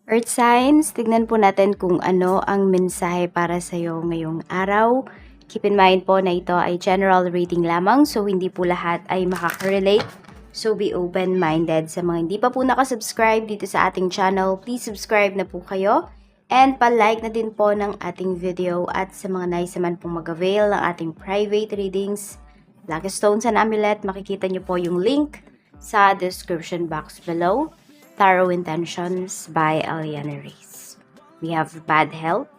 Earth signs, tignan po natin kung ano ang mensahe para sa iyo ngayong araw. Keep in mind po na ito ay general reading lamang, so hindi po lahat ay makaka-relate. So be open-minded. Sa mga hindi pa po nakasubscribe dito sa ating channel, please subscribe na po kayo. And pa-like na din po ng ating video. At sa mga nais naman pong mag-avail ng ating private readings, Lucky Stones and Amulet, makikita nyo po yung link sa description box below. Tarot Intentions by Aliana Reyes. We have bad health.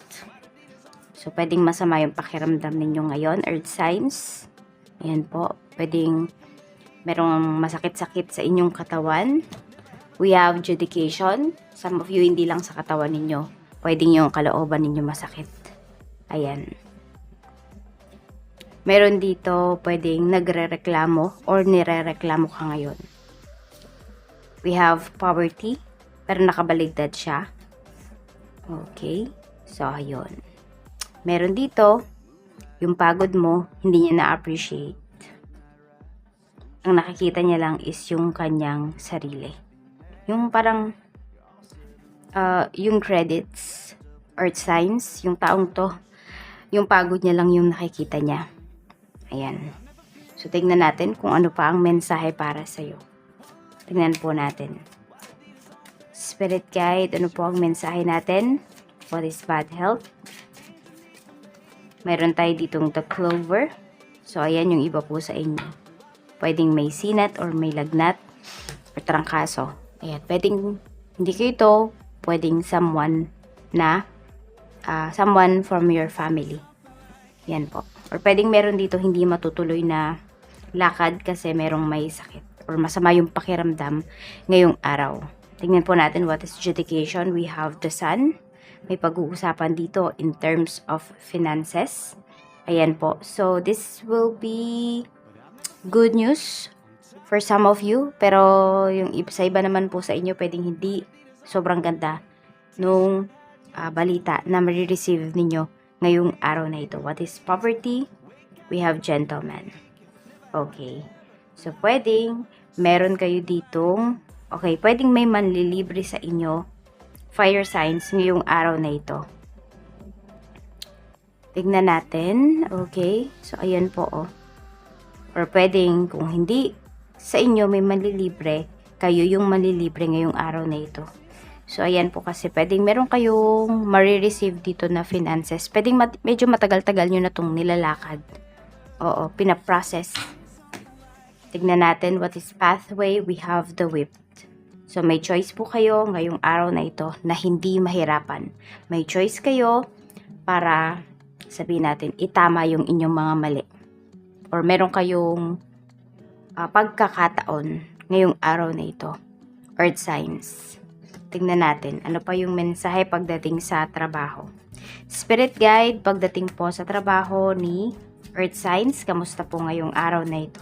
So, pwedeng masama yung pakiramdam ninyo ngayon, Earth signs. Ayan po. Pwedeng merong masakit-sakit sa inyong katawan. We have judication. Some of you, hindi lang sa katawan ninyo. Pwedeng yung kalooban ninyo masakit. Ayan. Meron dito, pwedeng nagre-reklamo or nire-reklamo ka ngayon. We have poverty, pero nakabaligtad siya. Okay. So, ayun. Meron dito, yung pagod mo, hindi niya na-appreciate. Ang nakikita niya lang is yung kanyang sarili. Yung parang, yung credits, earth signs, yung taong to, yung pagod niya lang yung nakikita niya. Ayan. So, tingnan natin kung ano pa ang mensahe para sa'yo. Tingnan po natin. Spirit guide, ano po ang mensahe natin? What is bad health? Meron tayo ditong the clover. So, ayan yung iba po sa inyo. Pwedeng may sinat or may lagnat or trangkaso. Ayan, pwedeng hindi kayo ito, pwedeng someone na, someone from your family. Yan po. Or pwedeng meron dito hindi matutuloy na lakad kasi merong may sakit or masama yung pakiramdam ngayong araw. Tingnan po natin what is judication. We have the sun. May pag-uusapan dito in terms of finances. Ayan po. So, this will be good news for some of you. Pero, yung sa iba naman po sa inyo, pwedeng hindi sobrang ganda nung balita na marireceive ninyo ngayong araw na ito. What is poverty? We have gentleman. Okay. So, pwedeng meron kayo ditong, okay, pwedeng may manlilibre sa inyo, fire signs, ngayong araw na ito. Tignan natin. Okay. So, ayan po, oh. Or pwedeng, kung hindi sa inyo may manlilibre, kayo yung manlilibre ngayong araw na ito. So, ayan po kasi pwedeng meron kayong marireceive dito na finances. Pwedeng medyo matagal-tagal nyo na itong nilalakad. Oo, pinaprocess. Tignan natin what is pathway. We have the whipped. So, may choice po kayo ngayong araw na ito na hindi mahirapan. May choice kayo para sabihin natin, itama yung inyong mga mali. Or meron kayong pagkakataon ngayong araw na ito. Earth signs. Tignan natin, ano pa yung mensahe pagdating sa trabaho. Spirit guide, pagdating po sa trabaho ni Earth signs, kamusta po ngayong araw na ito?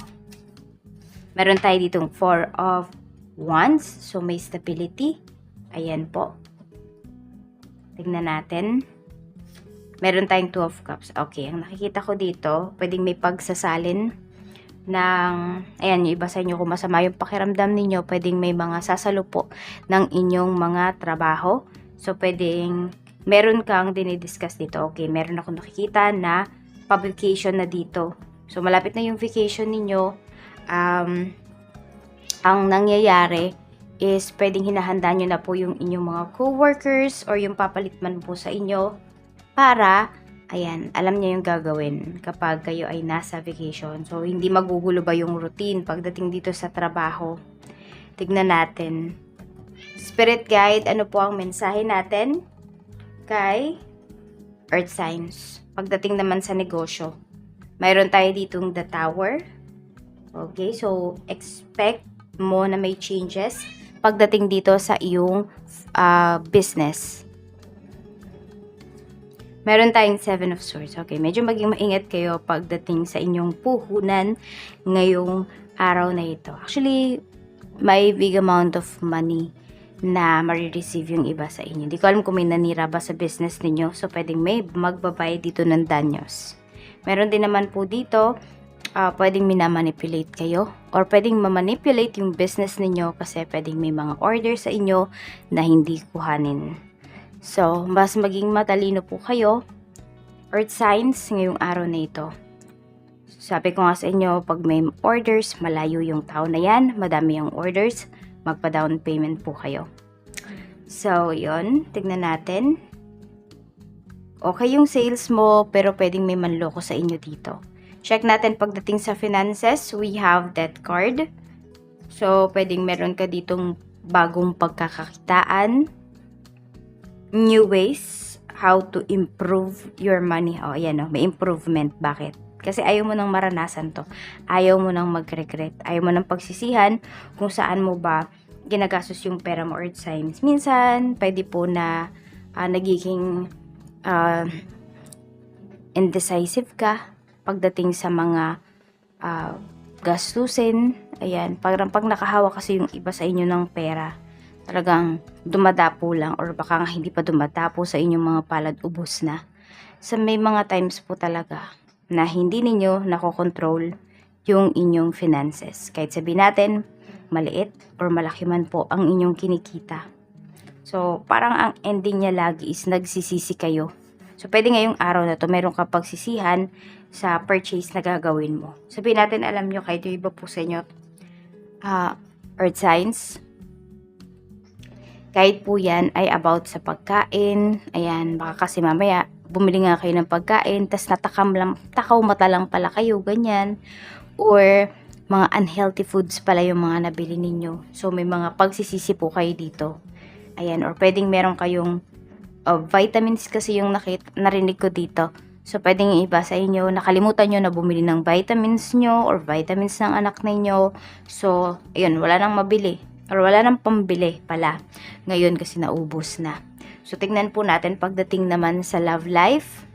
Meron tayo ditong 4 of Wands. So, may stability. Ayan po. Tignan natin. Meron tayong 2 of Cups. Okay, ang nakikita ko dito, pwedeng may pagsasalin ng, ayan, yung iba sa inyo kung masama yung pakiramdam ninyo, pwedeng may mga sasalupo ng inyong mga trabaho. So, pwedeng meron kang dinidiscuss dito. Okay, meron ako nakikita na publication na dito. So, malapit na yung vacation ninyo. Ang nangyayari is pwedeng hinahanda nyo na po yung inyong mga co-workers or yung papalit man po sa inyo para, ayan, alam niya yung gagawin kapag kayo ay nasa vacation. So, hindi magugulo ba yung routine pagdating dito sa trabaho. Tignan natin. Spirit guide, ano po ang mensahe natin kay Earth signs? Pagdating naman sa negosyo, mayroon tayo ditong the Tower. Okay, so expect mo na may changes pagdating dito sa iyong business. Meron tayong 7 of Swords. Okay, medyo maging maingat kayo pagdating sa inyong puhunan ngayong araw na ito. Actually, may big amount of money na marireceive yung iba sa inyo. Hindi ko alam kung may nanira ba sa business ninyo. So, pwedeng may magbabayad dito ng danyos. Meron din naman po dito pwedeng minamanipulate kayo or pwedeng mamanipulate yung business ninyo kasi pwedeng may mga order sa inyo na hindi kuhanin. So, mas maging matalino po kayo, Earth signs, ngayong araw na ito. Sabi ko nga sa inyo, pag may orders, malayo yung tao na yan, madami yung orders, magpa-down payment po kayo. So, yun, tignan natin. Okay yung sales mo, pero pwedeng may manloko sa inyo dito. Check natin pagdating sa finances, we have that card. So, pwedeng meron ka ditong bagong pagkakakitaan, new ways how to improve your money. O, ayan o, may improvement. Bakit? Kasi ayaw mo nang maranasan to. Ayaw mo nang mag-regret. Ayaw mo nang pagsisihan kung saan mo ba ginagastos yung pera mo, Earth signs. Minsan, pwede po na nagiging indecisive ka pagdating sa mga gastusin. Ayan, pag nakahawak kasi yung iba sa inyo ng pera, talagang dumadapo lang or baka nga hindi pa dumadapo sa inyong mga palad, ubos na. So may mga times po talaga na hindi ninyo nakokontrol yung inyong finances. Kahit sabihin natin, maliit or malaki man po ang inyong kinikita. So parang ang ending niya lagi is nagsisisi kayo. So pwede ngayong araw na to meron ka pagsisihan sa purchase na gagawin mo. Sabihin natin, alam nyo, kahit yung iba po sa inyo, Earth signs, kahit po yan ay about sa pagkain. Ayan, baka kasi mamaya bumili nga kayo ng pagkain, tas takaw mata lang pala kayo, ganyan. Or mga unhealthy foods pala yung mga nabili ninyo. So may mga pagsisisi po kayo dito. Ayan, or pwedeng meron kayong vitamins kasi yung narinig ko dito. So, pwedeng iba sa inyo, nakalimutan nyo na bumili ng vitamins nyo or vitamins ng anak ninyo. So, ayun, wala nang mabili or wala nang pambili pala. Ngayon kasi naubos na. So, tignan po natin pagdating naman sa love life.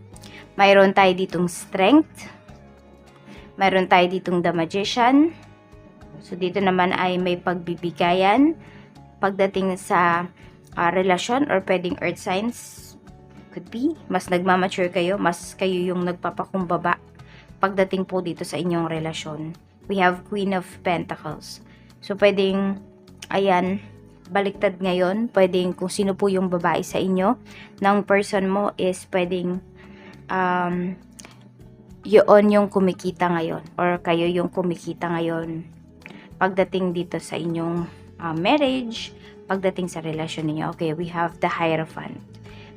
Mayroon tayo ditong strength. Mayroon tayo ditong the magician. So, dito naman ay may pagbibigayan. Pagdating sa relasyon or pwedeng earth signs, could be, mas nagmamature kayo, mas kayo yung nagpapakumbaba pagdating po dito sa inyong relasyon. We have Queen of Pentacles. So, pwedeng, ayan, baliktad ngayon. Pwedeng kung sino po yung babae sa inyo, ng person mo is pwedeng, yun yung kumikita ngayon. Or kayo yung kumikita ngayon. Pagdating dito sa inyong marriage, pagdating sa relasyon niyo. Okay, we have the Hierophant.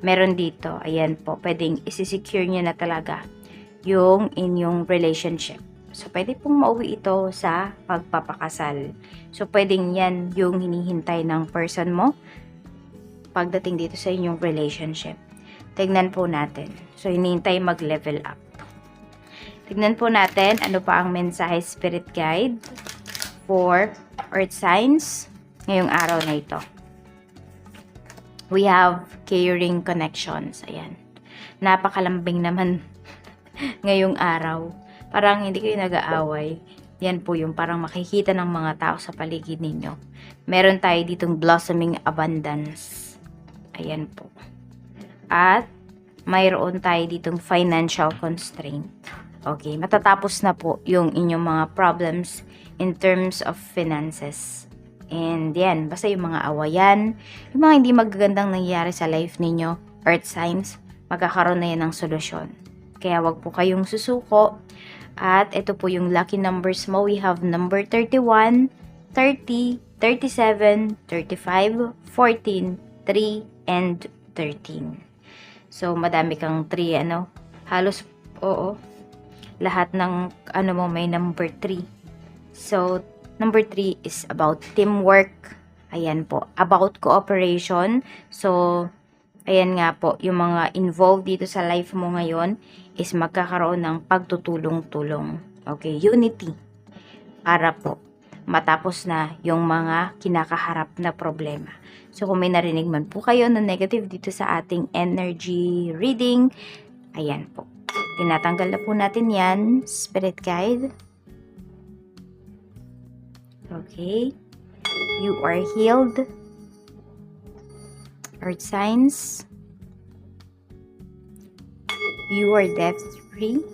Meron dito, ayan po, pwedeng isi-secure nyo na talaga yung inyong relationship. So, pwede pong mauwi ito sa pagpapakasal. So, pwedeng yan yung hinihintay ng person mo pagdating dito sa inyong relationship. Tignan po natin. So, hinihintay mag-level up. Tignan po natin ano pa ang mensahe spirit guide for earth signs ngayong araw na ito. We have caring connections. Ayan. Napakalambing naman ngayong araw. Parang hindi kayo nag-aaway. Yan po yung parang makikita ng mga tao sa paligid ninyo. Meron tayo ditong blossoming abundance. Ayan po. At mayroon tayo ditong financial constraint. Okay, matatapos na po yung inyong mga problems in terms of finances. And yan, basta yung mga awayan, yung mga hindi magagandang nangyayari sa life ninyo, earth signs, magkakaroon na yan ng solusyon. Kaya wag po kayong susuko. At ito po yung lucky numbers mo. We have number 31, 30, 37, 35, 14, 3, and 13. So, madami kang 3, halos, oo, lahat ng, mo may number 3. So, number 3 is about teamwork. Ayan po. About cooperation. So, ayan nga po. Yung mga involved dito sa life mo ngayon is magkakaroon ng pagtutulong-tulong. Okay. Unity. Para po matapos na yung mga kinakaharap na problema. So, kung may narinig man po kayo na negative dito sa ating energy reading, ayan po. Tinatanggal na po natin yan. Spirit guide. Okay. You are healed. Earth signs. You are debt free.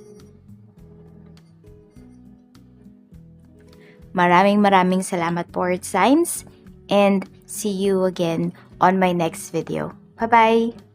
Maraming salamat po, Earth Signs, and see you again on my next video. Bye-bye!